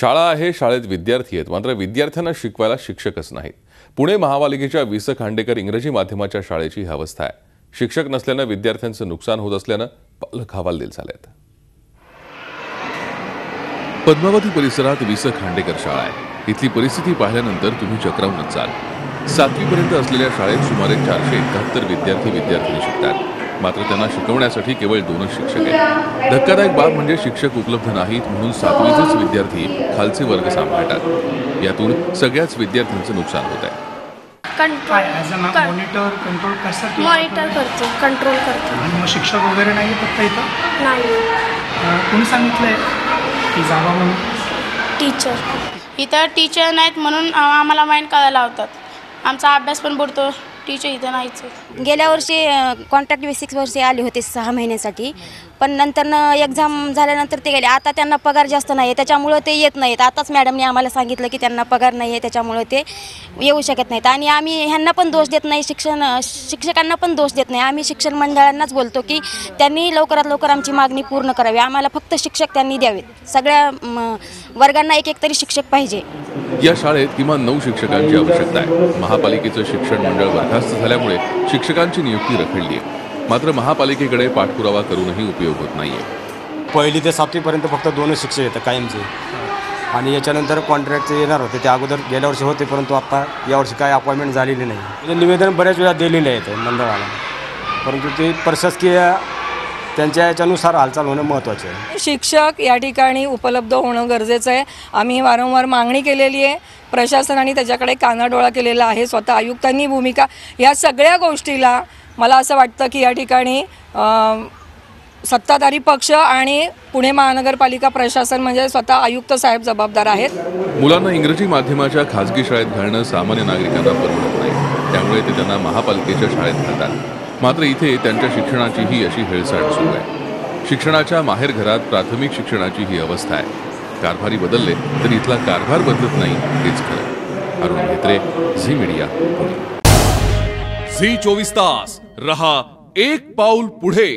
शाळा आहे, शाळेत विद्यार्थी आहेत, मात्र विद्यार्थ्यांना शिकवायला शिक्षकच नाहीत। पुणे महापालिकेच्या वि. स. खांडेकर इंग्रजी माध्यमाच्या शाळेची ही अवस्था आहे। शिक्षक नसल्याने विद्यार्थ्यांचं नुकसान होत असल्याने पालक हवालदिल झालेत। पद्मावती परिसरात वि. स. खांडेकर शाळा आहे। इथली परिस्थिती पाहिल्यानंतर तुम्ही चक्रावूनच जाल। 7वी पर्यंत असलेल्या शाळेत सुमारे 471 विद्यार्थी शिकतात, मात्र त्यांना शिकवण्यासाठी केवळ 2च शिक्षक आहेत। धक्कादायक बाब म्हणजे शिक्षक उपलब्ध नाहीत म्हणून 7वीचेच विद्यार्थी खालचे वर्ग सांभाळतात। यातून सगळ्याच विद्यार्थ्यांचं नुकसान होत आहे। मॉनिटर करतो, कंट्रोल करतो। आणि मग शिक्षक वगैरे नाही फक्त इथं नाही। कोणी सांगितलंय की जावा म्हणून? टीचर इथं टीचर नाहीत म्हणून आम्हाला माइंड करायला लावतात। आमचा अभ्यास पण बुडतो, टीचर इथं नाहीच। गेल्या वर्षी कॉन्ट्रॅक्ट बेसिक्स वर्षी आले होते 6 महिन्यासाठी, पण नंतर एक्झाम झाल्यानंतर ते गेले। आता त्यांना पगार जास्त नाही, त्याच्यामुळे ते येत नाहीत। आताच मॅडमने आम्हाला सांगितलं की त्यांना पगार नाही आहे, त्याच्यामुळे ते येऊ शकत नाहीत। आणि आम्ही ह्यांना पण दोष देत नाही, शिक्षकांना पण दोष देत नाही। आम्ही शिक्षण मंडळांनाच बोलतो की त्यांनी लवकरात लवकर आमची मागणी पूर्ण करावी। आम्हाला फक्त शिक्षक त्यांनी द्यावेत। सगळ्या वर्गांना एक तरी शिक्षक पाहिजे। या शाळेत किमान 9 शिक्षकांची आवश्यकता आहे। महापालिकेचं शिक्षण मंडळ बरखास्त झाल्यामुळे शिक्षकांची नियुक्ती रखडली आहे, मात्र महापालिकेकडे पाठपुरावा करूनही उपयोग होत नाहीये। 1ली ते 7वी पर्यंत फक्त 2च शिक्षक येतात कायमचे, आणि याच्यानंतर कॉन्ट्रॅक्टचे येणार होते। ते अगोदर गेल्या वर्षी होते, परंतु आता यावर्षी काय अपॉइंटमेंट झालेली नाही। म्हणजे निवेदन बऱ्याच वेळा दिलेले आहेत मंडळाला, परंतु ते प्रशासकीय त्यांच्या याच्यानुसार हालचाल होणं महत्त्वाचं आहे। शिक्षक या ठिकाणी उपलब्ध होणं गरजेचं आहे। आम्ही वारंवार मागणी केलेली आहे, प्रशासनाने त्याच्याकडे कानाडोळा केलेला आहे। स्वतः आयुक्तांनी भूमिका, या सगळ्या गोष्टीला मला असं वाटतं की या ठिकाणी सत्ताधारी पक्ष आणि पुणे महानगरपालिका प्रशासन म्हणजे स्वतः आयुक्त साहेब जबाबदार आहेत। मुलांना इंग्रजी माध्यमाच्या खाजगी शाळेत घालणं सामान्य नागरिकांना परवडत नाही, त्यामुळे ते त्यांना महापालिकेच्या शाळेत घालतात। मात्र इथे त्यांच्या शिक्षणाचीही अशी हेळसांड सुरू आहे। शिक्षणाच्या माहेरघरात प्राथमिक शिक्षणाची ही अवस्था आहे। कारभारी बदलले तरी इथला कारभार बदलत नाही, हेच खरं। अरुण म्हेत्रे, झी मीडिया, पुणे। झी 24 तास रहा एक पाऊल पुढे।